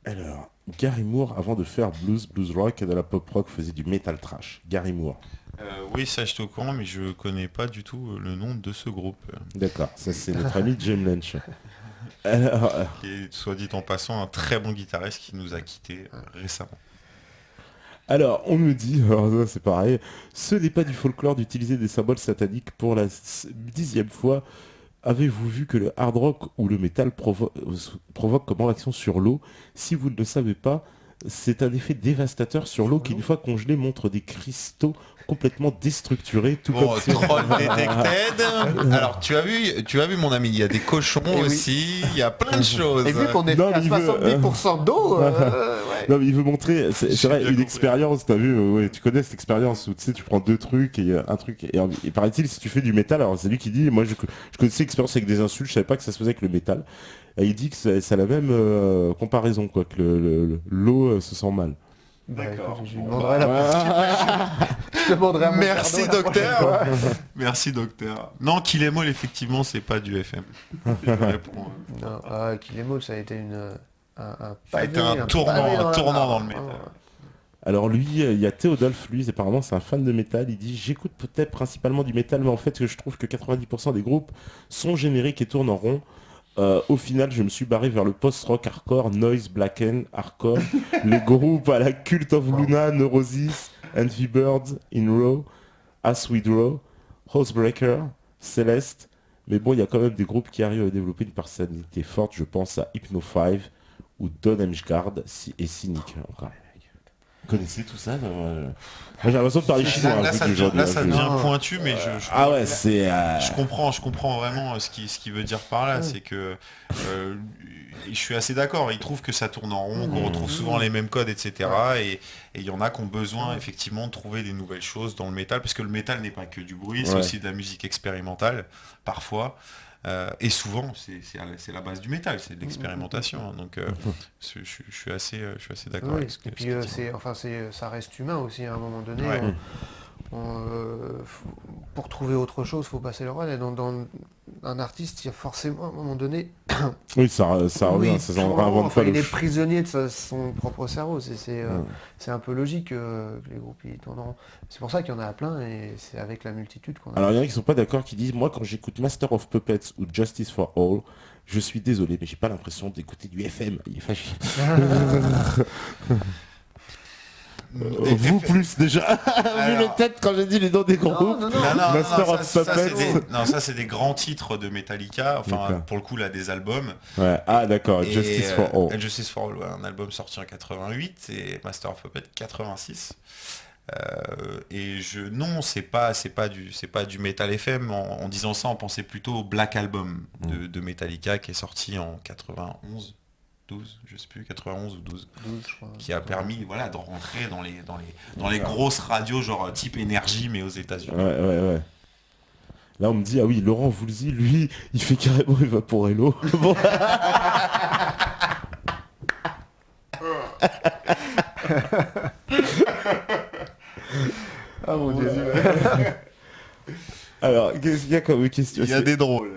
Alors, Gary Moore, avant de faire blues rock et de la pop rock, faisait du metal trash. Gary Moore. Oui, ça je suis au courant, mais je connais pas du tout le nom de ce groupe. D'accord, ça c'est notre ami Jim Lynch. Alors, Qui est, soit dit en passant, un très bon guitariste qui nous a quittés récemment. on me dit, alors ça c'est pareil, ce n'est pas du folklore d'utiliser des symboles sataniques pour la 10e fois. Avez-vous vu que le hard rock ou le métal provoque comme réaction sur l'eau? Si vous ne le savez pas, c'est un effet dévastateur sur l'eau qui, une fois congelée, montre des cristaux complètement déstructurés, tout comme Bon, si... troll detected. Alors, tu as vu mon ami, il y a des cochons Eh oui. aussi, il y a plein de choses. Et vu qu'on est Non, à mais il veut- 70% d'eau, ouais. Non mais il veut montrer, c'est J'ai vrai, bien une compris. expérience, t'as vu, ouais, tu connais cette expérience où tu sais, tu prends deux trucs et un truc, et paraît-il, si tu fais du métal, alors c'est lui qui dit, moi je connaissais l'expérience avec des insultes, je savais pas que ça se faisait avec le métal, et il dit que ça a la même comparaison, quoi, que l'eau se sent mal. Bah, D'accord. écoute, je lui Bon, demanderai je demanderai à mon Merci père d'eau la prochaine docteur. fois. Merci docteur. Non, qu'il est molle, effectivement, c'est pas du FM. Je réponds. Non, qu'il est molle, ça a été un Ça a été pavé, un tournant pavé la dans mare. le métal. Alors lui, il y a Théodolphe, lui, apparemment c'est un fan de métal, il dit, j'écoute peut-être principalement du métal, mais en fait je trouve que 90% des groupes sont génériques et tournent en rond. Au final, je me suis barré vers le post-rock hardcore, noise, blacken, hardcore, les groupes à la Cult of Luna, Neurosis, Envy Birds, In Raw, As We Draw, Housebreaker, Celeste. Mais bon, il y a quand même des groupes qui arrivent à développer une personnalité forte. Je pense à Hypno 5 ou Don Emsgaard et Cynic. Encore. Vous connaissez tout ça moi, j'ai l'impression de parler chinois un Là, peu ça devient, aujourd'hui. là, ça devient pointu, mais Ah ouais, c'est... je comprends vraiment ce qu'il veut dire par là. C'est que je suis assez d'accord. Il trouve que ça tourne en rond, qu'on retrouve souvent les mêmes codes, etc. Et il y en a qui ont besoin effectivement de trouver des nouvelles choses dans le métal, parce que le métal n'est pas que du bruit, c'est Ouais. aussi de la musique expérimentale, parfois. Et souvent, c'est la base du métal, c'est de l'expérimentation. Hein. Donc, je suis assez d'accord Oui, avec ce et que puis ce qu'il dit. ça reste humain aussi à un moment donné. Ouais. Pour trouver autre chose, faut passer le relais. Dans un artiste, il y a forcément à un moment donné. Oui, ça revient, Oui, ça s'en sûrement, réinvente enfin, pas. il est prisonnier de son propre cerveau. C'est un peu logique que les groupes y tourneront. C'est pour ça qu'il y en a plein et c'est avec la multitude qu'on a. Alors il y en a qui sont pas d'accord, qui disent, moi quand j'écoute Master of Puppets ou Justice for All, je suis désolé, mais j'ai pas l'impression d'écouter du FM. Il est fâché. Vous plus déjà. Vu Alors- les têtes quand j'ai dit les noms des groupes. Non, non, non. Master of Puppets. Ça c'est des grands titres de Metallica, enfin D'accord. pour le coup là des albums. Ouais. Ah d'accord, Et, Justice for All. and Justice for All, ouais, un album sorti en 88 et Master of Puppets 86. Et non, c'est pas du Metal FM. En disant ça, on pensait plutôt au Black Album de Metallica qui est sorti en 91. 12, je sais plus, 91 ou 12, 12, je crois. qui a permis voilà, de rentrer dans les grosses radios genre type énergie mais aux États-Unis. Ouais. Là on me dit, ah oui, Laurent Voulzy, lui, il fait carrément Vaporello. Bon. Ah mon dieu. Alors, qu'est-ce qu'il y a comme question? Il y a des drôles.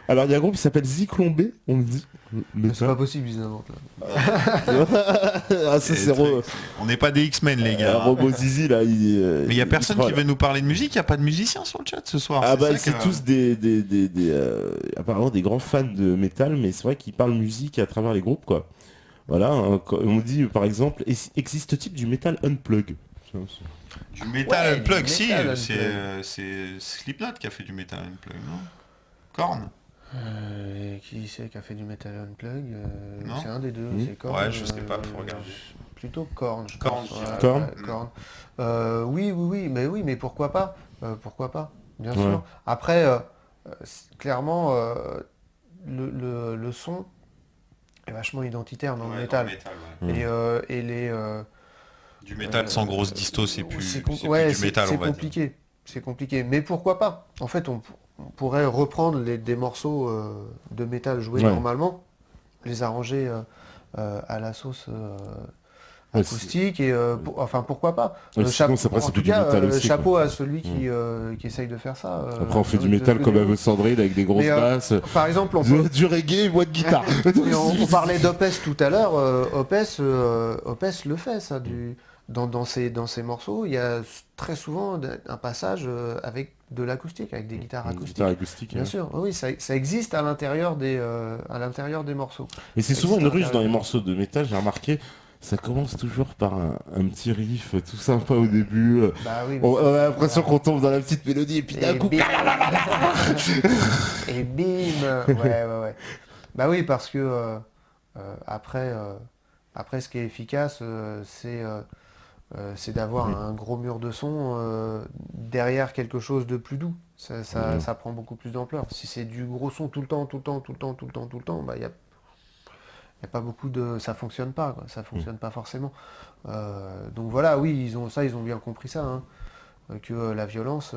Alors il y a un groupe qui s'appelle Ziklombé, on me dit. Mais C'est pas possible, ils inventent là. ah ça c'est On n'est pas des X-Men les gars. Robo Zizi là. Mais il y a personne qui troll. veut nous parler de musique, il n'y a pas de musiciens sur le chat ce soir. Ah bah ça c'est que- tous apparemment des grands fans de métal, mais c'est vrai qu'ils parlent musique à travers les groupes quoi. Voilà, hein, on dit par exemple, existe-t-il du métal unplug? Du metal Ouais, unplug, du si, metal c'est Slipknot qui a fait du metal unplug, non? Korn? Qui c'est qui a fait du Metal Unplug Non. C'est un des deux, c'est Korn. Ouais, je sais pas, faut regarder. Plutôt Korn, je Korn, pense. je dirais. Korn. Korn. Oui, mais pourquoi pas? Pourquoi pas? Bien Ouais. sûr. Après, clairement, le son est vachement identitaire dans le métal. Et les... Du métal sans grosse disto, c'est plus du c'est métal, on va dire. compliqué. C'est compliqué. Mais pourquoi pas? En fait, on pourrait reprendre des morceaux de métal joués Ouais. normalement, les arranger à la sauce Ouais, acoustique et enfin pourquoi pas. Ouais, sinon, ça passe en un peu tout du cas, métal aussi, chapeau quoi. à celui qui essaye de faire ça. Après, on fait du de métal ce que comme j'ai à vu. vos Sandrine avec des grosses Mais, basses, Par exemple, on peut, du reggae, voix de guitare. et on parlait d'Opes tout à l'heure. Opes le fait, ça. Dans ses morceaux, il y a très souvent un passage avec de l'acoustique, avec des guitares Une acoustiques. guitare acoustique. Bien Ouais. sûr, oui, ça existe à l'intérieur des morceaux. Et c'est Ça souvent existe une à ruse dans les l'intérieur. morceaux de métal, j'ai remarqué. Ça commence toujours par un petit riff tout sympa au début. Bah oui, mais On ça, a c'est l'impression clair. qu'on tombe dans la petite mélodie et puis d'un Et coup... bim. Et bim. Ouais. Bah oui, parce que après, ce qui est efficace, c'est d'avoir un gros mur de son derrière quelque chose de plus doux. Ça prend beaucoup plus d'ampleur. Si c'est du gros son tout le temps, bah, y a pas beaucoup de... Ça fonctionne pas, quoi. Ça fonctionne pas forcément. Donc voilà, oui, ils ont bien compris ça, hein, que la violence,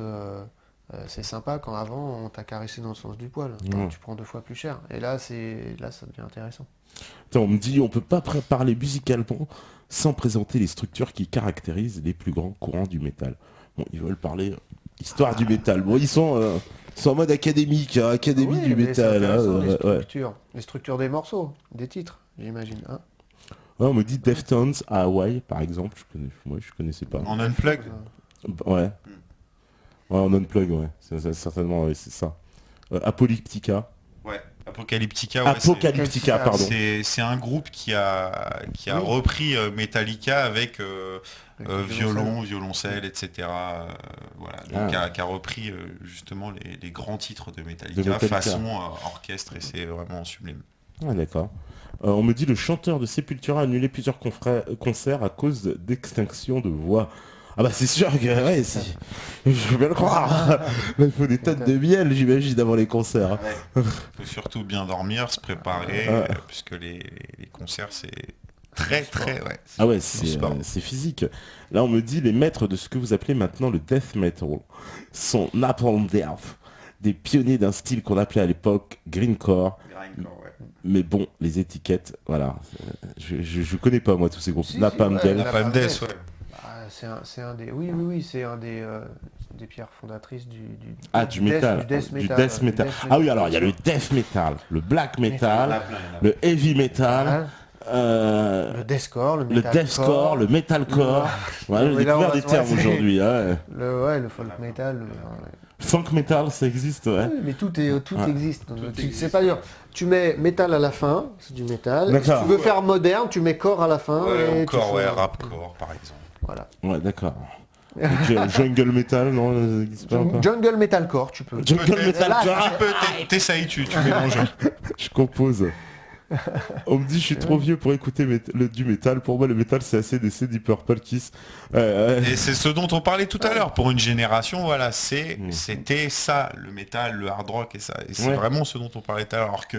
c'est sympa quand avant on t'a caressé dans le sens du poil. Quand tu prends 2 fois plus cher. Et là, ça devient intéressant. Attends, on me dit on peut pas parler musicalement sans présenter les structures qui caractérisent les plus grands courants du métal. Bon, ils veulent parler histoire du métal. Bon, ils sont en mode académique, hein, académie Oui, du mais c'est métal. intéressant, les Ouais. structures. Les structures des morceaux, des titres, j'imagine. Hein. Ouais, on me dit Deftones à Hawaï, par exemple. Je connaissais pas. En unplug. Ouais. Ouais, en unplug, ouais. Certainement, ouais, c'est ça. Apocalyptica. Ouais. Apocalyptica, ouais, Apocalyptica, pardon. c'est un groupe qui a Oui. repris Metallica avec Avec le violon, violoncelle, etc. Voilà. Donc, Ah. qui a repris justement les grands titres de Metallica, De Metallica. façon orchestre, et c'est vraiment sublime. Ah, d'accord. On me dit le chanteur de Sepultura a annulé plusieurs concerts à cause d'extinction de voix. Ah bah c'est sûr que ouais, je veux bien le croire. Il faut des tonnes de miel, j'imagine, avant les concerts. Il faut surtout bien dormir, se préparer, Ouais. puisque les concerts c'est très ouais. Ah ouais, sport. c'est physique. Là, on me dit les maîtres de ce que vous appelez maintenant le death metal sont Napalm Death, des pionniers d'un style qu'on appelait à l'époque grindcore. Mais bon, les étiquettes, voilà. Je connais pas moi tous ces groupes. Si, Napalm si, ouais, Death. Napalm Death, ouais. Ah, c'est un des... Oui, c'est un des pierres fondatrices du métal. du death death metal. Ah oui, alors il y a le death metal, le black metal, le heavy metal, le deathcore, le deathcore, le metalcore. Voilà, j'ai Mais là, on découvert va des se termes passer. aujourd'hui. Ouais. le folk metal. Funk metal, ça existe, ouais. Oui, mais tout Ouais. existe. C'est pas dur. Tu mets métal à la fin, c'est du métal. Si D'accord. tu veux faire moderne, tu mets core à la fin. Ouais, et encore, tu ouais, fais- rapcore par exemple. Voilà. Ouais, d'accord. Jungle metal, non, ça n'existe pas encore. Jungle metalcore, tu peux. Jungle Peut-être. metalcore, T'essayes, tu mélanges. je compose. On me dit je suis trop vieux pour écouter du métal. Pour moi le métal c'est AC/DC, Deep Purple, Kiss. Et c'est ce dont on parlait tout à l'heure. Pour une génération, voilà, c'était ça, le métal, le hard rock, et ça. Et c'est Ouais. vraiment ce dont on parlait tout à l'heure. Alors que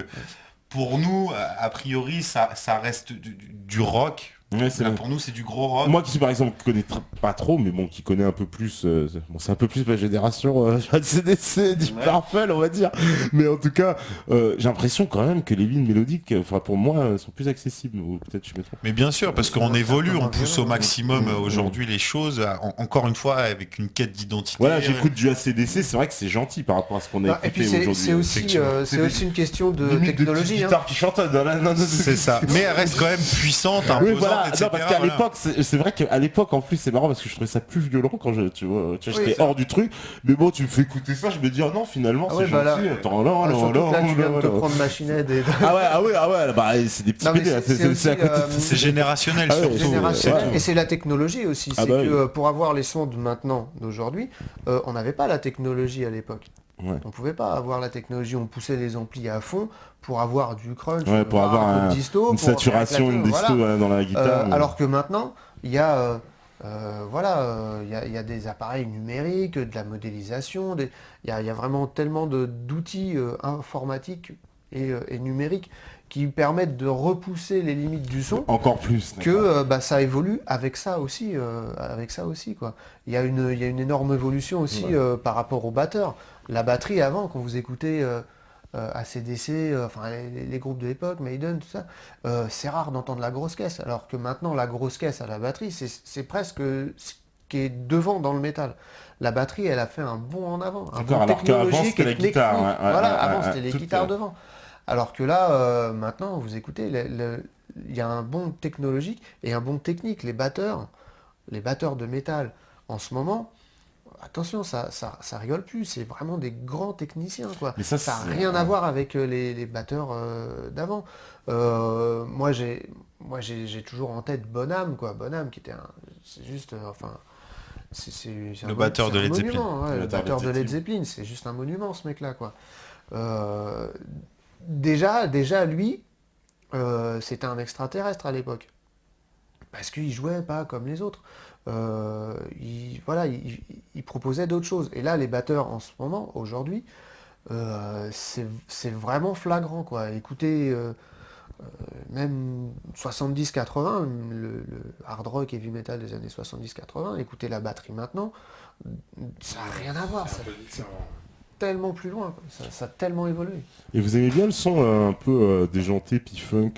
pour nous, a priori, ça reste du rock. Ouais, c'est Là, vrai. pour nous, c'est du gros rock. Moi qui suis par exemple qui connais pas trop mais bon qui connaît un peu plus bon c'est un peu plus ma génération AC/DC, Deep Purple on va dire, mais en tout cas j'ai l'impression quand même que les lignes mélodiques enfin pour moi sont plus accessibles, ou peut-être je me trompe. Mais bien sûr, parce c'est qu'on un évolue, peu on pousse au violent. maximum aujourd'hui les choses, encore une fois avec une quête d'identité. Voilà, j'écoute du AC/DC, c'est vrai que c'est gentil par rapport à ce qu'on a Ah, et écouté puis aujourd'hui. c'est aussi, effectivement. c'est aussi une question de Limite technologie. petites hein. guitares qui chantent dans la... C'est ça. Mais elle reste quand même puissante, Oui, imposante, voilà. etc. Non, parce qu'à voilà. l'époque, c'est vrai qu'à l'époque, en plus, c'est marrant parce que je trouvais ça plus violent quand tu vois, Oui, j'étais c'est hors du truc. Mais bon, tu me fais écouter ça, je me dis, ah non, finalement, Ah c'est ouais, bah là- gentil. Attends, Ah, surtout que là, tu viens de te non. prendre Machine Head et... Ah ouais, bah, c'est des petits Non, mais BD, là, c'est c'est à aussi, côté. C'est générationnel Ah ouais, surtout. générationnel, ouais. et c'est la technologie aussi. Ah C'est bah que oui. pour avoir les sons de maintenant, d'aujourd'hui, on n'avait pas la technologie à l'époque. Ouais. On pouvait pas avoir la technologie, on poussait les amplis à fond pour avoir du crunch, Ouais, pour avoir un peu un- de disto, une pour faire saturation, éclater, une disto voilà. dans la guitare. mais- Alors que maintenant, il y a il y a des appareils numériques, de la modélisation, il y a vraiment tellement d'outils informatiques et numériques qui permettent de repousser les limites du son Encore plus. que d'accord. ça évolue avec ça aussi, quoi. Il y a une énorme évolution aussi par rapport au batteur. La batterie avant, quand vous écoutez AC/DC, enfin les groupes de l'époque, Maiden, tout ça, c'est rare d'entendre la grosse caisse, alors que maintenant la grosse caisse à la batterie, c'est presque ce qui est devant dans le métal. La batterie, elle a fait un bond en avant, un D'accord, bond alors qu'avant, technologique c'était et la guitare, technique. ouais, ouais, Voilà, ouais, avant ouais, c'était les tout, guitares devant. Alors que là, maintenant, vous écoutez, il y a un bond technologique et un bond technique. Les batteurs de métal en ce moment, attention, ça rigole plus, c'est vraiment des grands techniciens, quoi. Mais ça, Ça n'a c'est... rien à voir avec les batteurs d'avant. Moi, j'ai toujours en tête Bonham, quoi. Bonham, qui était c'est juste, enfin, c'est Le batteur de un Led Zeppelin. monument, ouais, Le le batteur batteur de Led Led Zeppelin, c'est juste un monument, ce mec-là, quoi. Euh, déjà, lui, c'était un extraterrestre à l'époque. Parce qu'il jouait pas comme les autres. Voilà, il proposait d'autres choses. Et là, les batteurs en ce moment, aujourd'hui, c'est vraiment flagrant, quoi. Écoutez, même 70-80, le hard rock heavy metal des années 70-80, écoutez la batterie maintenant, ça n'a rien à voir. C'est tellement plus loin, quoi. Ça a tellement évolué. Et vous aimez bien le son un peu déjanté, puis funk,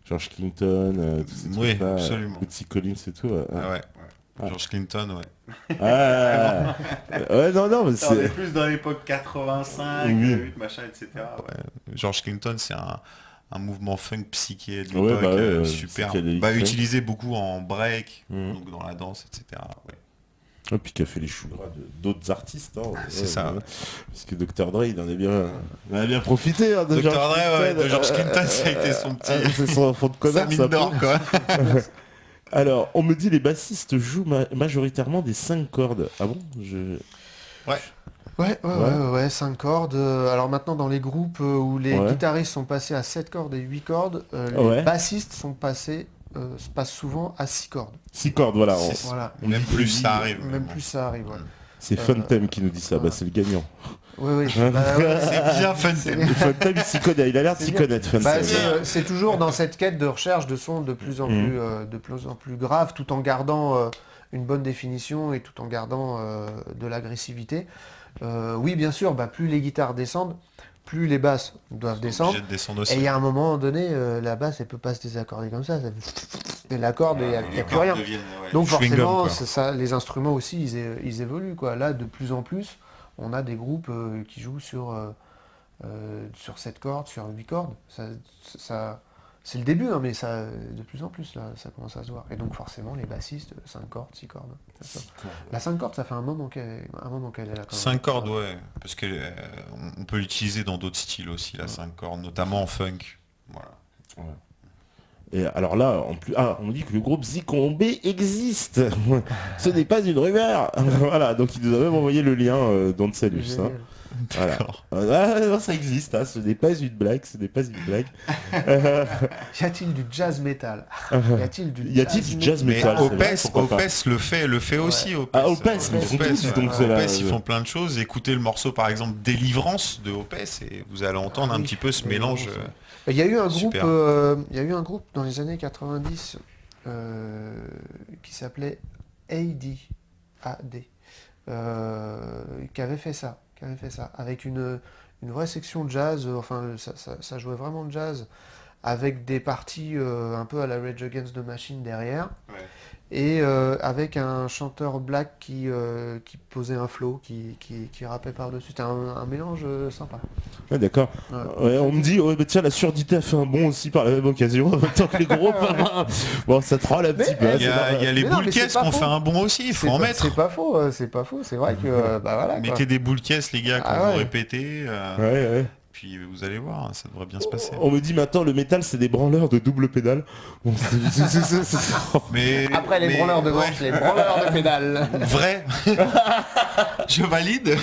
George Clinton, tous ces Oui, trucs-là, absolument. Bootsy Collins et tout. Ah ouais. Ah. George Clinton, ouais. Ah, ouais, non, mais On est c'est... plus dans l'époque 85, Oui. 8, machin, etc. George Clinton, c'est un mouvement funk psyché de Ouais, l'époque, bah ouais, super. psychédélique Bah, funk. utilisé beaucoup en break, Mhm. donc dans la danse, etc. Ouais. Et puis qui a fait les choux gras d'autres artistes. Hein, C'est ça. ouais. Parce que Dr. Dre, il en a bien profité. Hein, de Dr. Dre, ouais, de George Clinton, ça a été son petit... c'est son fond de sa commerce. mine un peu. d'or, quoi. Alors, on me dit les bassistes jouent majoritairement des 5 cordes. Ah bon Ouais, 5 cordes. Alors maintenant, dans les groupes où les Ouais. guitaristes sont passés à 7 cordes et 8 cordes, les Ouais. bassistes se passent souvent à 6 cordes. 6 cordes, voilà. Voilà. Même dit- plus, ça arrive. Même vraiment. plus ça arrive, ouais. C'est Funtime qui nous dit ça. voilà. Bah, c'est le gagnant. Oui. Bah, ouais, C'est bien fun. C'est Et Funtime, il s'y connaît. Il a l'air de C'est s'y bien. connaître, Funtime. Bah, c'est toujours dans cette quête de recherche de sons de plus en plus graves, tout en gardant une bonne définition et tout en gardant de l'agressivité. Oui, bien sûr, plus les guitares descendent, plus les basses doivent descendre. Obligé de descendre Et aussi. il y a un moment donné, la basse, elle peut pas se désaccorder comme ça. Et la corde, il n'y a plus rien. Donc Chewing gum, forcément, quoi. c'est ça, les instruments aussi, ils évoluent, quoi. Là, de plus en plus, on a des groupes qui jouent sur 7 cordes, sur 8 cordes. C'est le début, hein, mais ça, de plus en plus, là, ça commence à se voir. Et donc forcément, les bassistes, 5 cordes, 6 cordes. C'est ça. La 5 cordes, ça fait un moment qu'elle est là. Quand même. 5 cordes, ouais. Parce que on peut l'utiliser dans d'autres styles aussi, la 5 cordes, notamment en funk. Voilà. Et alors là, en plus, on dit que le groupe Zikombé existe. Ce n'est pas une rumeur. Voilà, donc il nous a même envoyé le lien dans le Salus. Hein. Génial. Voilà. D'accord. Non, ça existe, hein. Ce n'est pas une blague, ce n'est pas une blague. Y a-t-il du jazz metal Y a-t-il du jazz Mais metal, c'est vrai, Opes pourquoi pas. le fait aussi. Opes. Ah, Opes, ils font tout, dis donc, c'est la- Opes, ils font plein de choses. Écoutez le morceau par exemple Délivrance de Opes et vous allez entendre un oui, petit peu ce Délivrance, mélange. ouais. Il y a eu un groupe, Super. dans les années 90 qui s'appelait AD, qui avait fait ça, avec une vraie section jazz. Enfin, ça jouait vraiment de jazz, avec des parties un peu à la Rage Against the Machine derrière, et avec un chanteur black qui posait un flow, qui rappait par-dessus. C'était un mélange sympa. Ouais, d'accord. Ouais. Ouais, on me dit, tiens, la surdité a fait un bond aussi par la même occasion, en même temps que les groupes. Bon, ça troll un petit peu. Mais, hein, Il y a les Mais non, boules mais c'est caisses pas qui ont faux. fait un bon aussi, il faut en mettre. C'est pas faux, c'est vrai que voilà. Quoi. Mettez des boules caisses les gars quand Ah ouais. vous répétez. Ouais. Puis vous allez voir, ça devrait bien se passer. On me dit maintenant, le métal, c'est des branleurs de double pédale. Bon, Mais, Après les mais- branleurs de ouais. manche, les branleurs de pédale. Vrai. Je valide.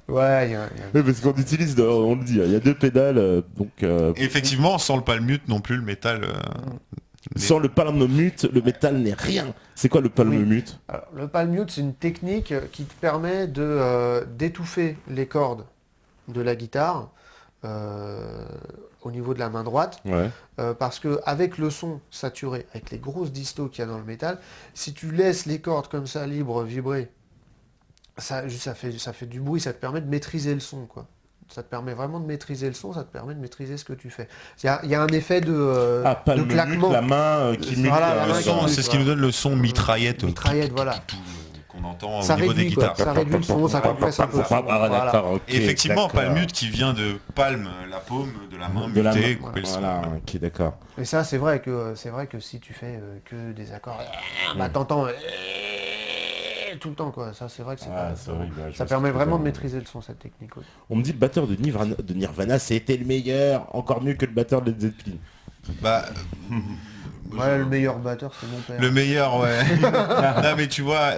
Ouais, Ouais, parce qu'on utilise, on le dit, il y a 2 pédales, donc Effectivement, sans le palmute non plus, le métal. sans le palmomute, le métal n'est rien. C'est quoi le palmomute? Alors, le palm mute, c'est une technique qui te permet d'étouffer les cordes de la guitare au niveau de la main droite, Ouais. parce que avec le son saturé, avec les grosses distos qu'il y a dans le métal, si tu laisses les cordes comme ça libres vibrer, ça fait du bruit, ça te permet de maîtriser le son, quoi. ça te permet vraiment de maîtriser le son, ça te permet de maîtriser ce que tu fais. Il y a un effet de Pas de le claquement. mute, la main qui mute. Voilà, la Le main son, qui c'est ce qui nous donne le son mitraillette. Mitraillette, voilà. Qu'on entend Ça au niveau des réduit, quoi. guitares. Ça réduit le son, ça compresse un peu le son. Ah, Voilà. d'accord, ok, Et effectivement, d'accord. palmute qui vient de palme, la paume de la main, De la muter, main. couper le son. Voilà, ok, d'accord. Et ça, c'est vrai que si tu fais que des accords, bah t'entends tout le temps, quoi. Ça, c'est vrai que c'est Ah, pas... c'est horrible, ouais, je Ça vois permet ce que tu vraiment veux de dire. maîtriser le son, cette technique. Ouais. On me dit le batteur de Nirvana, c'était le meilleur, encore mieux que le batteur de Led Zeppelin. Bah, Ouais, le meilleur batteur, c'est mon père. le meilleur, ouais. Non mais tu vois,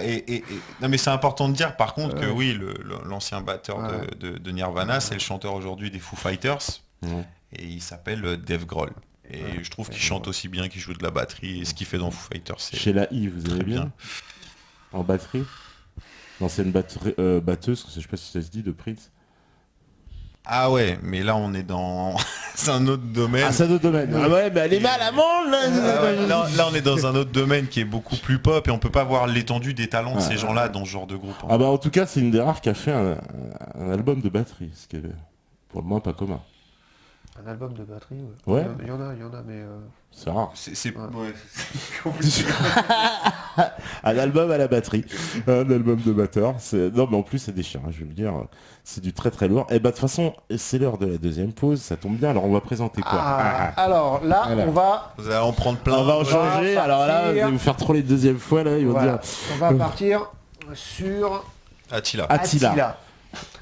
non mais c'est important de dire par contre que oui, l'ancien batteur Ouais. de Nirvana, c'est le chanteur aujourd'hui des Foo Fighters, Ouais. et il s'appelle Dave Grohl. Et je trouve qu'il chante aussi bien, qu'il joue de la batterie, et ce qu'il fait dans Foo Fighters, c'est... Chez la I, vous aimez très bien, bien. en batterie. L'ancienne batteuse, je sais pas si ça se dit, de Prince. Ah ouais, mais là on est dans... c'est un autre domaine. Ah, c'est un autre domaine. Ah ouais, mais elle est mal à monde, là. Ah ouais, là on est dans un autre domaine qui est beaucoup plus pop et on peut pas voir l'étendue des talents de ces gens-là dans ce genre de groupe. Ah bah en tout cas, c'est une des rares qui a fait un album de batterie, ce qui est pour moi pas commun. Un album de batterie, Ouais. Il y en a, mais... C'est rare. C'est Ouais. Un album à la batterie, un album de batteur. Non mais en plus c'est déchirant, je veux le dire, c'est du très très lourd. Et bah de toute façon, c'est l'heure de la deuxième pause, ça tombe bien, alors on va présenter quoi. Alors là, Voilà. on va... Vous allez en prendre plein. On va en changer, va alors là, partir. vous allez vous faire trop les deuxièmes fois, là, ils vont Voilà. dire On va partir sur Attila. Attila.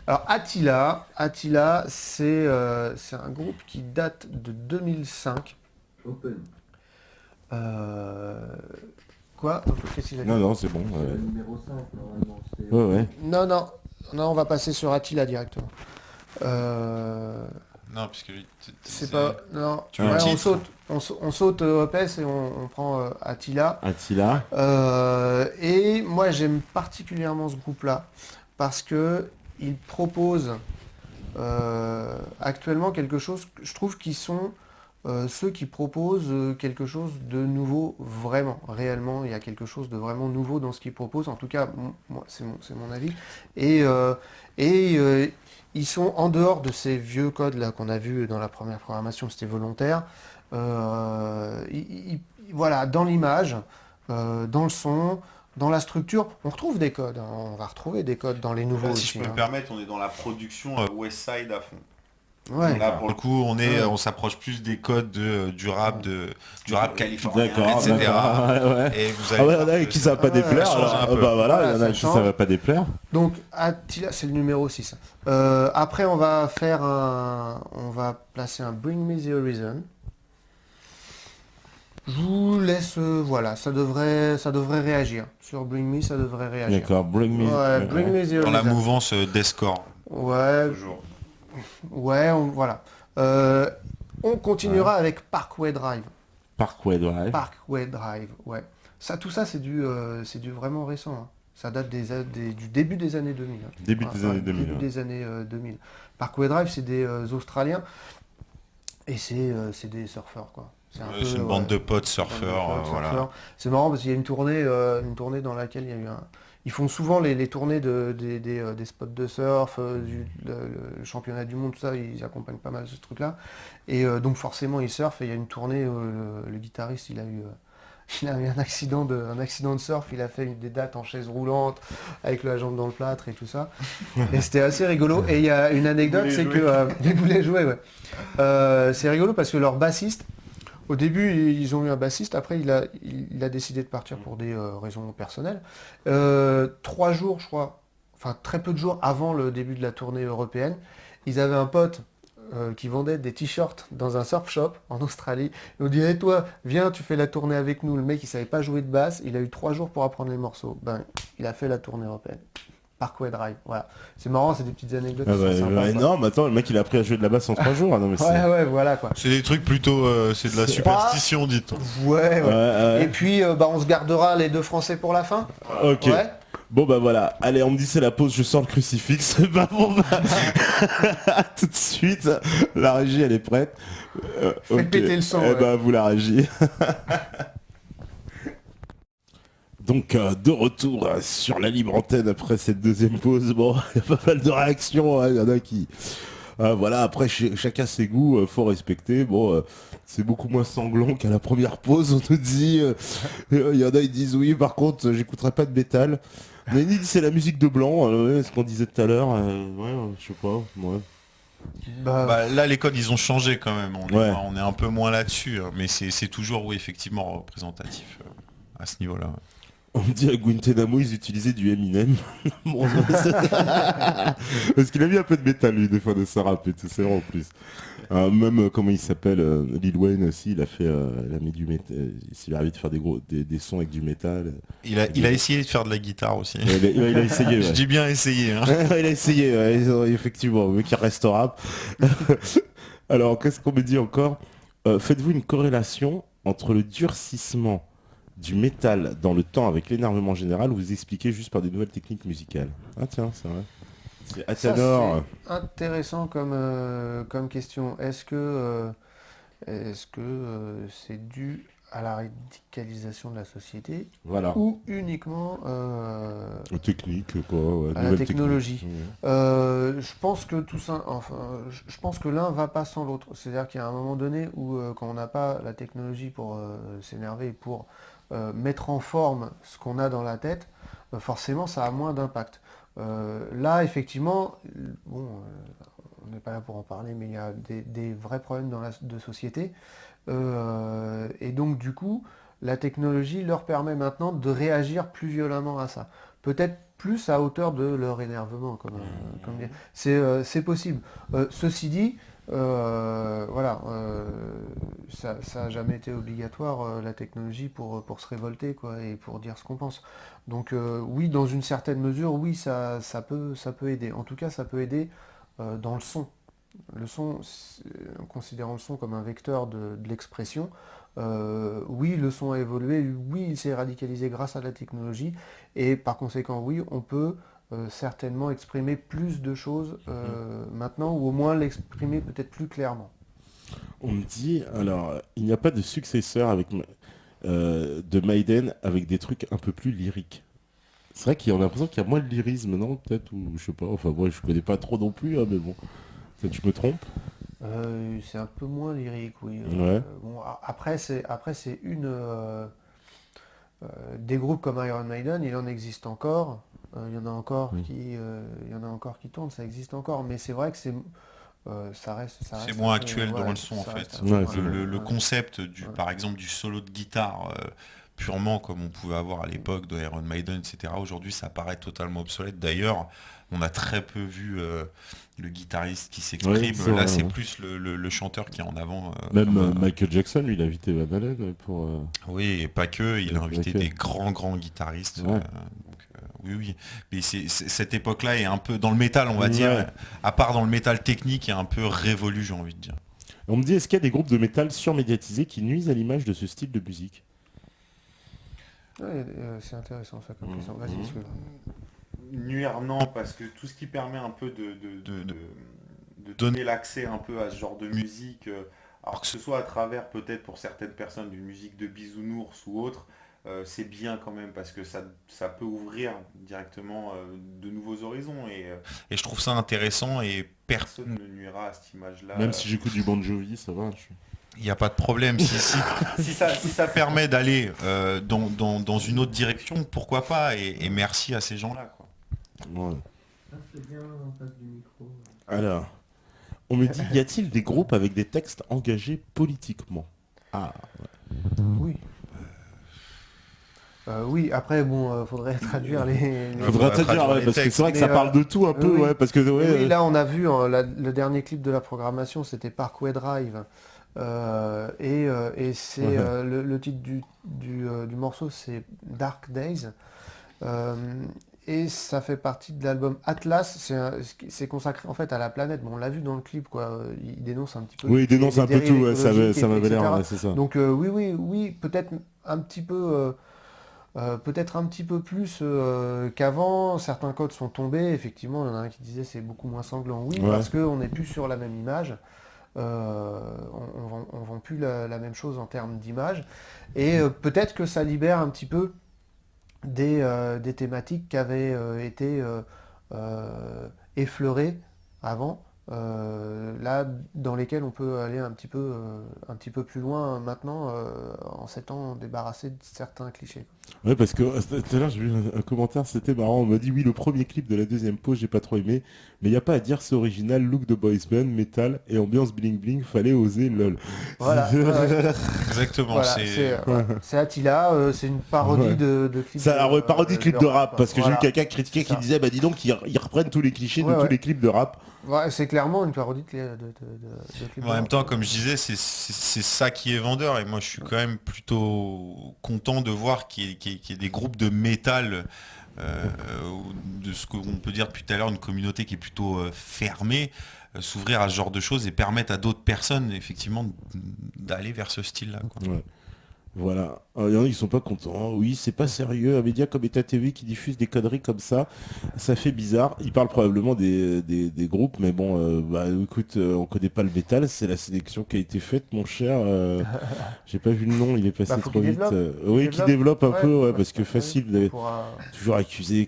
Alors Attila, c'est un groupe qui date de 2005. Open. Quoi Qu'est-ce qu'il a dit Non, non, c'est bon. Le numéro 5, normalement. C'est... Ouais, ouais. Non, on va passer sur Attila directement. Non, puisque C'est pas... Non, Tu veux le on titre saute. On saute OPS et on prend Attila. Attila. Et moi j'aime particulièrement ce groupe-là parce que il propose actuellement quelque chose, je trouve qu'ils sont ceux qui proposent quelque chose de nouveau, vraiment, réellement, il y a quelque chose de vraiment nouveau dans ce qu'ils proposent, en tout cas, moi, c'est mon avis, et ils sont en dehors de ces vieux codes là qu'on a vus dans la première programmation, c'était volontaire, voilà, dans l'image, dans le son, dans la structure, on retrouve des codes, hein, on va retrouver des codes dans les nouveaux Si aussi. je peux hein. me permettre, on est dans la production West Side à fond. Ouais. Là, pour le coup, on s'approche plus des codes du rap californien, D'accord, etc. d'accord, ouais. Et vous Ah allez ouais, il y voir en a que qui ça va pas déplaire, ça change alors, un peu. bah voilà, il y en Voilà, a ça qui ça change. va pas déplaire. Donc Attila, c'est le numéro 6. Après on va placer un Bring Me the Horizon. Je vous laisse, voilà, ça devrait réagir. Sur Bring Me, ça devrait réagir. D'accord, Bring Me. Ouais, Bring Me the Horizon. Dans la mouvance Deathcore. Ouais, Toujours. ouais, voilà. On continuera avec Parkway Drive. Parkway Drive. Parkway Drive, ouais. Tout ça, c'est du vraiment récent. Hein. Ça date du début des années 2000. Hein. Début des années 2000, Début ouais. des années 2000. Parkway Drive, c'est des Australiens et c'est des surfeurs, quoi. C'est une bande de potes surfeurs, voilà. surfeurs. C'est marrant parce qu'il y a une tournée dans laquelle il y a eu un... Ils font souvent les tournées des spots de surf, le championnat du monde, tout ça, ils accompagnent pas mal ce truc-là. Et donc forcément ils surfent et il y a une tournée où le guitariste il a eu un accident de surf, il a fait des dates en chaise roulante avec la jambe dans le plâtre et tout ça. Et c'était assez rigolo. Et il y a une anecdote, c'est que ils voulaient jouer, ouais. C'est rigolo parce que leur bassiste, au début, ils ont eu un bassiste, après il a décidé de partir pour des raisons personnelles. 3 jours, je crois, enfin très peu de jours avant le début de la tournée européenne, ils avaient un pote qui vendait des t-shirts dans un surf shop en Australie. Ils nous dit hey, toi, viens, tu fais la tournée avec nous. Le mec, il savait pas jouer de basse, il a eu 3 jours pour apprendre les morceaux. Ben, il a fait la tournée européenne. Parkway Drive, voilà. C'est marrant, c'est des petites anecdotes. Ah qui sont bah, sympas, bah, quoi. non, mais attends, le mec il a appris à jouer de la basse en 3 jours. Ah, non, mais Ouais, voilà quoi. C'est des trucs plutôt... c'est de la superstition, dit-on. Ouais. Ouais. Et puis, on se gardera les 2 Français pour la fin. Ok. Ouais. Bon bah voilà, allez on me dit c'est la pause, je sors le crucifix, bah bon bah tout de suite, la régie elle est prête. Faites péter le son, Eh ouais. bah vous la régie. Donc de retour sur la libre antenne après cette deuxième pause, bon il y a pas mal de réactions, hein, il y en a qui... Voilà, après chacun ses goûts, faut respecter. Bon, c'est beaucoup moins sanglant qu'à la première pause. On te dit, il y en a ils disent oui, par contre, j'écouterai pas de métal. Nenny dit c'est la musique de blanc, ouais, ce qu'on disait tout à l'heure. Ouais, je sais pas. Ouais. Bah, Là, les codes, ils ont changé quand même. Ouais. On est un peu moins là-dessus, hein, mais c'est toujours, oui, effectivement, représentatif à ce niveau-là. Ouais. On me dit à Guantanamo, ils utilisaient du Eminem. Bon, parce qu'il a mis un peu de métal, lui, des fois, de sa rap et tout, c'est vrai en plus. Même, comment il s'appelle, Lil Wayne aussi, il a mis du métal. Il s'est arrivé de faire des sons avec du métal. Il a essayé de faire de la guitare aussi. Il a essayé, Je ouais. dis bien essayé. Hein. Il a essayé, ouais, effectivement, le mec qui reste au rap. Alors, qu'est-ce qu'on me dit encore? Faites-vous une corrélation entre le durcissement du métal dans le temps avec l'énervement général ou vous expliquez juste par des nouvelles techniques musicales? Ah tiens, c'est vrai. C'est ça, Athanor. c'est intéressant comme question. Est-ce que c'est dû à la radicalisation de la société Voilà. ou uniquement Technique, quoi. Ouais, à la nouvelle technologie? technique. Je pense que tout ça, enfin, je pense que l'un va pas sans l'autre. C'est-à-dire qu'il y a un moment donné où quand on n'a pas la technologie pour s'énerver, pour mettre en forme ce qu'on a dans la tête, forcément ça a moins d'impact. Là, effectivement, bon, on n'est pas là pour en parler, mais il y a des vrais problèmes de société. Et donc, du coup, la technologie leur permet maintenant de réagir plus violemment à ça. Peut-être plus à hauteur de leur énervement, comme dire. C'est possible. Ceci dit, voilà, ça n'a jamais été obligatoire, la technologie, pour se révolter, quoi, et pour dire ce qu'on pense. Donc, oui, dans une certaine mesure, oui, ça peut aider. En tout cas, ça peut aider dans le son. Le son, en considérant le son comme un vecteur de l'expression, oui, le son a évolué, oui, il s'est radicalisé grâce à la technologie, et par conséquent, oui, on peut certainement exprimer plus de choses maintenant, ou au moins l'exprimer peut-être plus clairement. On me dit, alors, il n'y a pas de successeur de Maiden avec des trucs un peu plus lyriques. C'est vrai qu'il y a l'impression qu'il y a moins de lyrisme, non? Peut-être, ou je sais pas, enfin moi je connais pas trop non plus, hein, mais bon, peut-être je me trompe. C'est un peu moins lyrique, oui. Ouais. Bon, après c'est des groupes comme Iron Maiden, il en existe encore. Il y en a encore Oui. il y en a encore qui tournent, ça existe encore. Mais c'est vrai que ça reste, C'est un moins peu- actuel dans ouais, le son en ça reste fait. un peu- Ouais, ouais, c'est bon. Le ouais, concept ouais. par exemple du solo de guitare purement comme on pouvait avoir à l'époque de Iron Maiden, etc. Aujourd'hui, ça paraît totalement obsolète. D'ailleurs, on a très peu vu le guitariste qui s'exprime. Oui, c'est Là, vrai, c'est ouais. plus le chanteur qui est en avant. Même comme, Michael Jackson, lui, il a invité Van Halen pour... oui, et pas que. Il a Pas invité que. des grands guitaristes. Ouais. Oui, oui. Mais cette époque-là est un peu dans le métal, on va Ouais. dire. À part dans le métal technique, est un peu révolu, j'ai envie de dire. On me dit, est-ce qu'il y a des groupes de métal surmédiatisés qui nuisent à l'image de ce style de musique? Ouais, c'est intéressant ça comme question. Vas-y, excuse. Nuire, non, parce que tout ce qui permet un peu de donner l'accès un peu à ce genre de musique, alors que ce soit à travers peut-être pour certaines personnes d'une musique de bisounours ou autre, c'est bien quand même parce que ça peut ouvrir directement de nouveaux horizons et Et je trouve ça intéressant et personne ne nuira à cette image-là. Même si j'écoute du Bon Jovi, ça va. il n'y a pas de problème. Si ça permet d'aller dans une autre direction, pourquoi pas et merci à ces gens-là. Quoi. Ouais. Reste bien en face du micro. Alors, on me dit, y a-t-il des groupes avec des textes engagés politiquement? Ah, Oui. Oui, après, bon, faudrait traduire les- faudra traduire traduire, ouais, les parce que textes. c'est vrai que Mais, ça parle de tout un peu, oui. ouais, parce que ouais, Oui, là, on a vu le dernier clip de la programmation, c'était Parkway Drive. Et c'est le titre du morceau, c'est Dark Days. Euh, et ça fait partie de l'album Atlas. C'est consacré en fait à la planète. Bon, on l'a vu dans le clip, quoi. Il dénonce un petit peu. oui, il dénonce les un peu dérives tout, ouais, écologiques, ça m'avait l'air, etc. ouais, c'est ça. Donc oui, peut-être un petit peu. Peut-être un petit peu plus qu'avant, certains codes sont tombés, effectivement, il y en a un qui disait c'est beaucoup moins sanglant, oui, Ouais. parce qu'on n'est plus sur la même image, on vend plus la même chose en termes d'image, et peut-être que ça libère un petit peu des thématiques qui avaient été effleurées avant, là, dans lesquels on peut aller un petit peu plus loin maintenant, en s'étant débarrassé de certains clichés. Ouais, parce que tout à l'heure, j'ai vu un commentaire, c'était marrant. On m'a dit, oui, le premier clip de la deuxième pause, j'ai pas trop aimé. Mais il n'y a pas à dire, c'est original, look de boys band, métal et ambiance bling bling, fallait oser, lol. Voilà, ouais. Exactement, Voilà, c'est Attila, c'est une parodie Ouais. de clip Ça, alors, parodie de clip de rap, quoi. parce que j'ai Voilà. vu quelqu'un critiquer C'est qui ça. disait, bah dis donc, ils reprennent tous les clichés de Ouais, tous ouais. les clips de rap. Ouais, c'est clairement une parodie de clip En de même rap. temps, comme je disais, c'est ça qui est vendeur. Et moi, je suis quand même plutôt content de voir qu'il y ait des groupes de métal, ou de ce qu'on peut dire depuis tout à l'heure, une communauté qui est plutôt fermée, s'ouvrir à ce genre de choses et permettre à d'autres personnes, effectivement, d'aller vers ce style-là, quoi. Ouais. Voilà. Il y en a qui sont pas contents. Oui, c'est pas sérieux. Un média comme État TV qui diffuse des conneries comme ça fait bizarre. Ils parlent probablement des groupes, mais bon, bah écoute, on connaît pas le métal, c'est la sélection qui a été faite, mon cher. J'ai pas vu le nom, il est passé Bah, faut trop qu'il vite. développe. Oui, qui développe un peu, ouais, bah, parce que facile, vous on avez pourra... toujours accusé.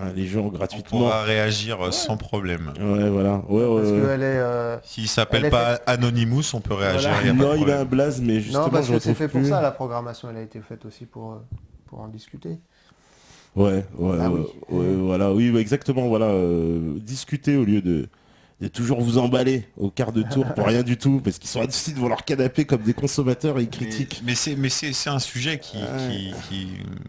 Hein, les gens On gratuitement. pourra réagir Ouais. sans problème. Ouais, voilà. Ouais, Parce ouais. qu'elle est... S'il Elle s'appelle est pas Anonymous, on peut réagir, Voilà. il n'y a pas de Non, il a un problème. blaze, mais justement, Non, parce je que c'est retrouve fait pour plus. ça, la programmation, elle a été faite aussi pour en discuter. Ouais, Ah oui. ouais, voilà, oui, bah, exactement, voilà, discuter au lieu de toujours vous emballer au quart de tour pour rien du tout, parce qu'ils sont assis devant leur canapé comme des consommateurs et ils critiquent. Mais c'est un sujet Ouais.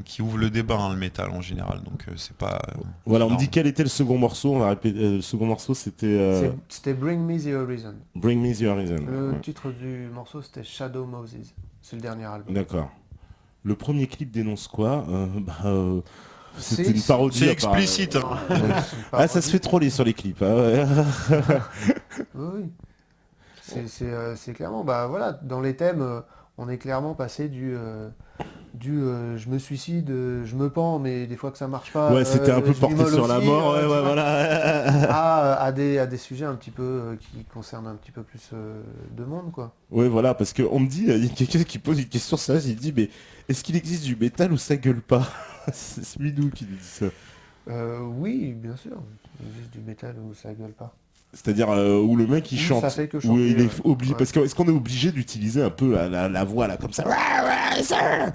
qui ouvre le débat, hein, le métal en général, donc c'est pas... Voilà, on me énorme. dit quel était le second morceau, on va répéter, le second morceau c'était C'était Bring Me the Horizon. Bring Me the Horizon. Le Ouais, titre du morceau, c'était Shadow Moses. C'est le dernier album. d'accord. Le premier clip dénonce quoi c'était C'est- une parodie. C'est à part- explicite, hein. C'est une Ah, ça se fait troller sur les clips. Hein, ouais. Oui, oui. C'est clairement, bah voilà, dans les thèmes, on est clairement passé du je me suicide, je me pends, mais des fois que ça marche pas, Ouais, c'était un peu je porté m'immole sur la aussi, mort, ouais, tu ouais, vois. voilà. À des sujets un petit peu qui concernent un petit peu plus de monde, quoi. Ouais, voilà, parce qu'on me dit, il y a quelqu'un qui pose une question sérieuse, il dit, mais est-ce qu'il existe du métal où ça gueule pas? C'est Smidou qui nous dit ça. Oui, bien sûr. Il existe du métal où ça gueule pas. C'est-à-dire où le mec il Où chante, ça fait que où chanter, il est ouais. obligé, Ouais. parce que est-ce qu'on est obligé d'utiliser un peu la voix là comme ça? Ouais, ça.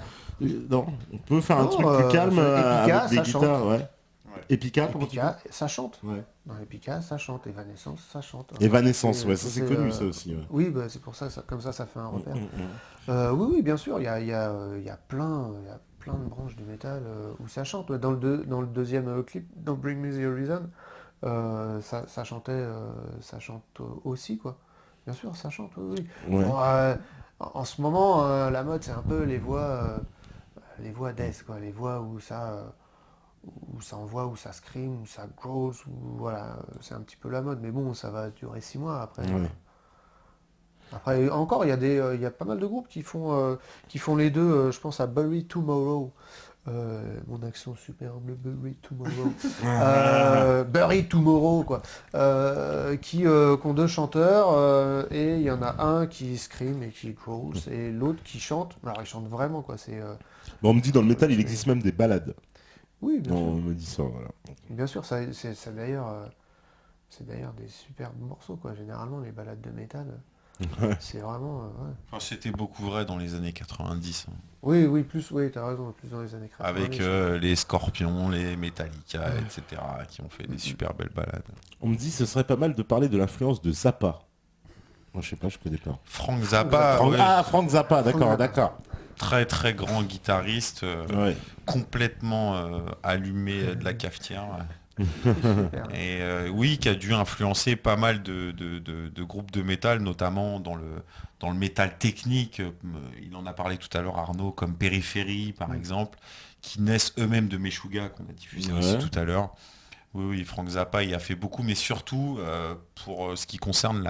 Non, on peut faire un Non, truc plus calme Epica, avec des ça guitares, chante. ouais. Epica, comment tu dis? Epica, ça chante. Ouais. Dans Epica, ça chante. Evanescence, ça chante. Evanescence, ouais, ça c'est connu ça aussi. Ouais. Oui, bah, c'est pour ça, comme ça fait un repère. Mm. Oui, bien sûr, il y a plein de branches du métal où ça chante. Ouais. Dans le deuxième clip, dans Bring Me the Horizon, ça chante aussi, quoi. Bien sûr, ça chante, oui, oui. Ouais. Bon, en ce moment, la mode, c'est un peu les voix death, quoi, les voix où ça envoie, où ça scream, où ça grosse, où voilà, c'est un petit peu la mode. Mais bon, ça va durer 6 mois après. Ouais. Après, encore, il y a pas mal de groupes qui font les deux. Je pense à Bury Tomorrow. Mon accent superbe, Bury Tomorrow. Bury Tomorrow, quoi. Qui ont deux chanteurs, et il y en a un qui scream et qui grosse, et l'autre qui chante. Alors, il chante vraiment, quoi. Bon, on me dit dans le métal il existe même des balades. Oui, bien sûr. On me dit ça, voilà. Bien sûr, c'est d'ailleurs des superbes morceaux, quoi. Généralement, les ballades de métal, c'est vraiment... ouais. Enfin, c'était beaucoup vrai dans les années 90, hein. Oui, oui, t'as raison, plus dans les années 80. Avec les Scorpions, les Metallica, etc., qui ont fait des super belles balades. On me dit ce serait pas mal de parler de l'influence de Zappa. Moi je sais pas, je connais pas. Frank Zappa, Frank- ouais, Ah, Frank Zappa, d'accord, Zappa. d'accord. très très grand guitariste, Ouais. complètement allumé de la cafetière. Super. Et oui, qui a dû influencer pas mal de groupes de métal, notamment dans le métal technique. Il en a parlé tout à l'heure, Arnaud, comme Périphérie, par exemple, qui naissent eux-mêmes de Meshuggah, qu'on a diffusé Ouais. aussi tout à l'heure. Oui, oui, Frank Zappa, il a fait beaucoup, mais surtout pour ce qui concerne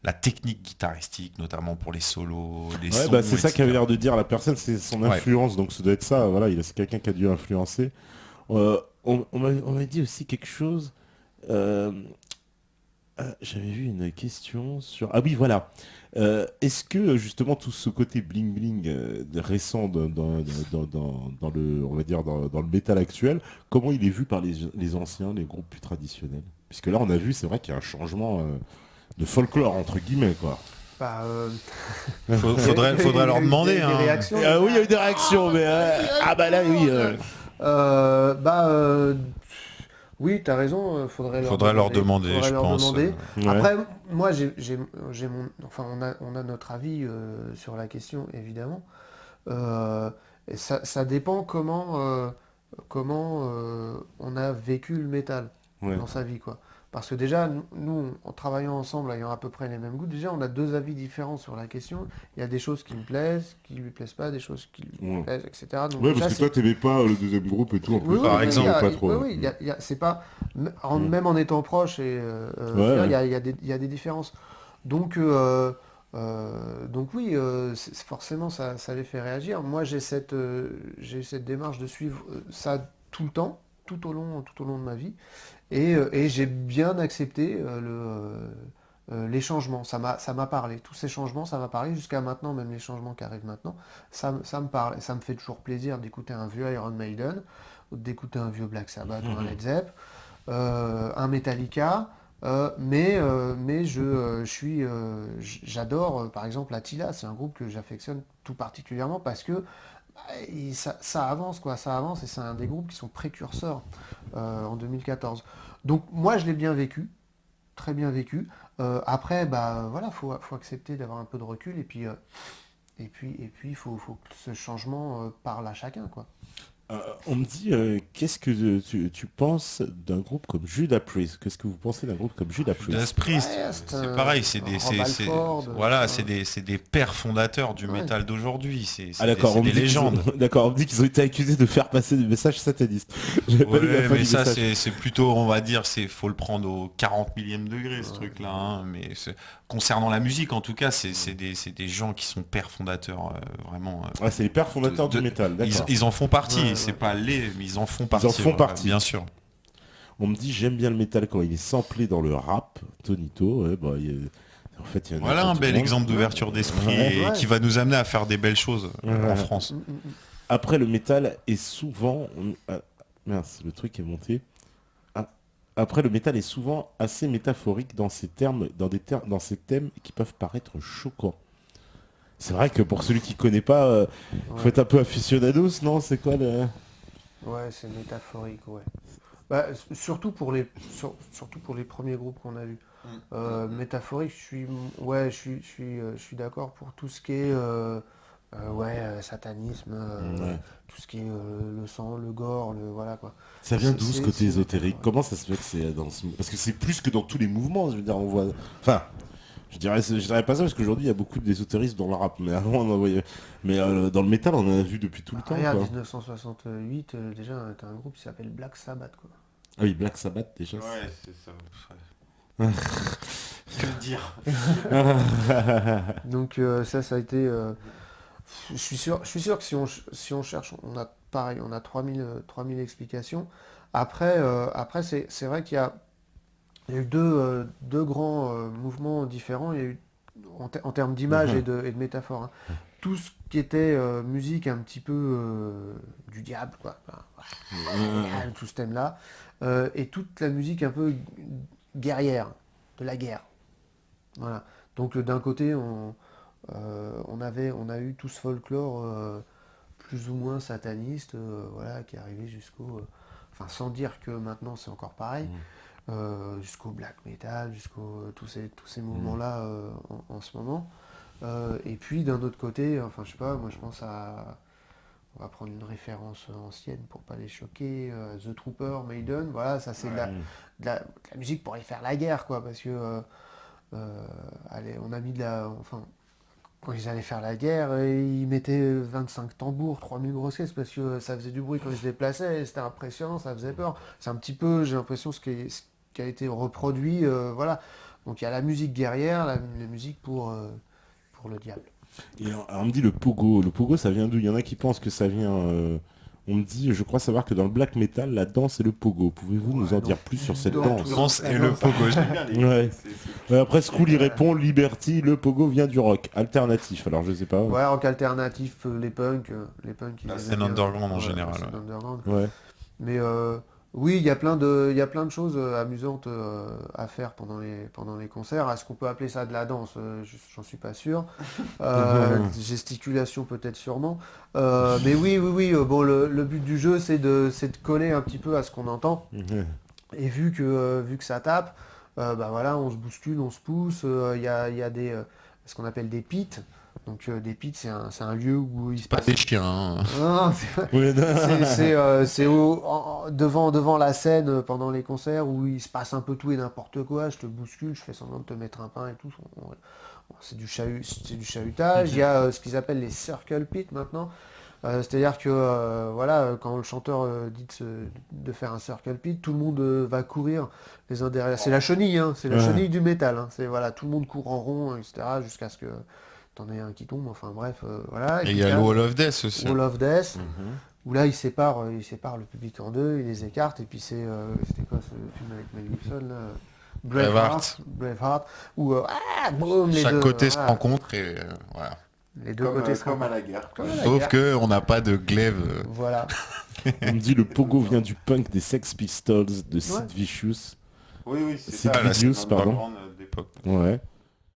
la technique guitaristique, notamment pour les solos, les Ouais, sons, bah, c'est ça etc. qu'avait l'air de dire la personne, c'est son Ouais. influence, donc ça doit être ça, voilà, c'est quelqu'un qui a dû influencer. On m'a dit aussi quelque chose, j'avais vu une question sur... Ah oui, voilà. Est-ce que justement tout ce côté bling bling récent dans le, on va dire dans le métal actuel, comment il est vu par les anciens, les groupes plus traditionnels? Puisque là, on a vu, c'est vrai qu'il y a un changement de folklore, entre guillemets, quoi. Bah, Faudrait leur il y a eu demander. des hein. réactions. Oui, il y a eu des réactions, mais... ah bah là, oui. Oui, t'as raison, faudrait Faudrait leur demander, Faudrait je leur pense. demander. Ouais. Après, moi, j'ai mon... Enfin, on a notre avis sur la question, évidemment. Et ça dépend comment on a vécu le métal Ouais. dans sa vie, quoi. Parce que déjà, nous, en travaillant ensemble, ayant à peu près les mêmes goûts, déjà, on a deux avis différents sur la question. Il y a des choses qui me plaisent, qui lui plaisent pas, des choses qui lui Ouais. plaisent, etc. Donc Ouais, déjà, parce que toi, t'aimais pas le deuxième groupe et tout, en plus. oui, oui, par mais exemple, pas trop. oui, c'est pas même en étant proche et Ouais, il y a des différences. Donc oui, forcément ça les fait réagir. Moi j'ai eu cette démarche de suivre ça tout le temps, tout au long de ma vie, et j'ai bien accepté les changements. Ça m'a parlé. Tous ces changements, ça m'a parlé jusqu'à maintenant, même les changements qui arrivent maintenant, ça me parle. Et ça me fait toujours plaisir d'écouter un vieux Iron Maiden, ou d'écouter un vieux Black Sabbath ou un Led Zepp, un Metallica. Mais j'adore par exemple Attila, c'est un groupe que j'affectionne tout particulièrement parce que ça avance quoi, ça avance et c'est un des groupes qui sont précurseurs en 2014. Donc moi je l'ai bien vécu, très bien vécu. Après bah voilà, faut accepter d'avoir un peu de recul et puis faut que ce changement parle à chacun quoi. On me dit, qu'est-ce que tu penses d'un groupe comme Judas Priest? Qu'est-ce que vous pensez d'un groupe comme Judas Priest? Judas Priest, Ouais, c'est pareil, c'est des, Rob Halford, voilà, ouais. c'est des pères fondateurs du Ouais. métal d'aujourd'hui. Ah d'accord, C'est on me des dit qu'ils ont... légendes. D'accord, on me dit qu'ils ont été accusés de faire passer des messages satanistes. J'avais pas lu la Ouais, fin mais du ça message. c'est plutôt, on va dire, faut le prendre au 40 millième degré ce truc-là. Hein. Mais concernant la musique, en tout cas, c'est des gens qui sont pères fondateurs, vraiment. Ah, c'est les pères fondateurs de- du métal, d'accord. ils en font partie. Ouais, C'est ouais. pas mais ils en font Ils en partie. font Ouais, partie. bien sûr. On me dit, j'aime bien le métal quand il est samplé dans le rap. Tonito, ouais, bah, en fait, il y en a Voilà pour un tout bel le monde. exemple d'ouverture d'esprit Ouais. et Ouais. qui va nous amener à faire des belles choses Ouais. en France. Après, le métal est souvent... mince, le truc est monté. Ah. Après, le métal est souvent assez métaphorique dans ses termes, dans ses thèmes qui peuvent paraître choquants. C'est vrai que pour celui qui connaît pas, faut Ouais. être un peu aficionados, non? C'est quoi le... Ouais, c'est métaphorique, ouais. Bah, surtout pour les premiers groupes qu'on a vus. Métaphorique, je suis d'accord pour tout ce qui est satanisme, Ouais. tout ce qui est le sang, le gore, voilà quoi. Ça vient d'où ce C'est- côté c'est- ésotérique? Comment ça se fait que c'est dans ce... Parce que c'est plus que dans tous les mouvements, je veux dire, on voit... Enfin, je dirais pas ça parce qu'aujourd'hui il y a beaucoup d'ésotérisme dans le rap, mais avant on en voyait... Mais dans le métal on en a vu depuis tout le temps, Regarde, quoi. 1968, déjà, t'as un groupe qui s'appelle Black Sabbath, quoi. Ah oui, Black Sabbath déjà. Ouais, c'est ça. Que dire? Donc ça a été... je suis sûr que si on cherche, on a pareil, on a 3000 explications. Après c'est vrai il y a eu deux grands mouvements différents. Il y a eu, en termes d'image et de métaphore, hein. Tout ce qui était musique un petit peu du diable, quoi. Enfin, tout ce thème-là. Et toute la musique un peu guerrière, de la guerre. Voilà. Donc d'un côté, on a eu tout ce folklore plus ou moins sataniste, voilà, qui est arrivé enfin sans dire que maintenant c'est encore pareil, jusqu'au black metal, jusqu'au tous ces mouvements-là en ce moment. Et puis d'un autre côté, enfin je sais pas, moi je pense on va prendre une référence ancienne pour pas les choquer, The Trooper, Maiden, voilà, ça c'est de la musique pour aller faire la guerre, quoi, parce que allez, on a mis enfin, quand ils allaient faire la guerre, ils mettaient 25 tambours, 3000 grossesses, parce que ça faisait du bruit quand ils se déplaçaient, et c'était impressionnant, ça faisait peur. C'est un petit peu, j'ai l'impression, ce qui a été reproduit, voilà. Donc il y a la musique guerrière, la musique pour le diable. Et on me dit le pogo. Le pogo, ça vient d'où? Il y en a qui pensent que ça vient... On me dit, je crois savoir que dans le black metal, la danse est le pogo. Pouvez-vous nous en dire plus sur cette danse? Danse et le pogo. J'aime bien les... Ouais. c'est- Après, School, il répond, Liberty, le pogo vient du rock alternatif. Alors, je sais pas. Ouais, rock alternatif, les punks, ils La aimaient scène bien. underground en Ouais, général, la scène ouais. underground. Ouais. Mais Oui, il y a plein de choses amusantes à faire pendant les concerts. Est-ce qu'on peut appeler ça de la danse? J'en suis pas sûr. Gesticulation peut-être sûrement. Mais oui, oui, oui. Bon, le but du jeu, c'est de coller un petit peu à ce qu'on entend. Et vu que ça tape, bah voilà, on se bouscule, on se pousse. Il y a ce qu'on appelle des pits. Donc des pits, c'est un lieu où il se Pas passe. des chiens. Hein. Non, c'est Oui, non. c'est devant la scène pendant les concerts où il se passe un peu tout et n'importe quoi. Je te bouscule, je fais semblant de te mettre un pain et tout. C'est du chahutage. Il y a ce qu'ils appellent les circle pits maintenant. C'est-à-dire que voilà, quand le chanteur dit de faire un circle pit, tout le monde va courir les uns derrière. C'est la chenille, hein, c'est la Ouais. chenille du métal. Hein. C'est voilà, tout le monde court en rond, etc. jusqu'à ce que t'en aies un qui tombe. Enfin bref, voilà. Et puis il y a là, le Wall of Death aussi. Wall of Death, Mhm. où là il sépare le public en deux, il les écarte, et puis c'était quoi ce film avec Mel Gibson là Braveheart, où boum, les Chaque deux, côté se voilà, rencontre et voilà. les deux côtés se Comme à rencontrent. la guerre. Comme à la Sauf guerre. que on n'a pas de glaive. Voilà. On me dit le pogo vient du punk des Sex Pistols de Sid Ouais. Vicious. Oui, oui, c'est C'est ça. Vicious, notre pardon. background d'époque. Ouais.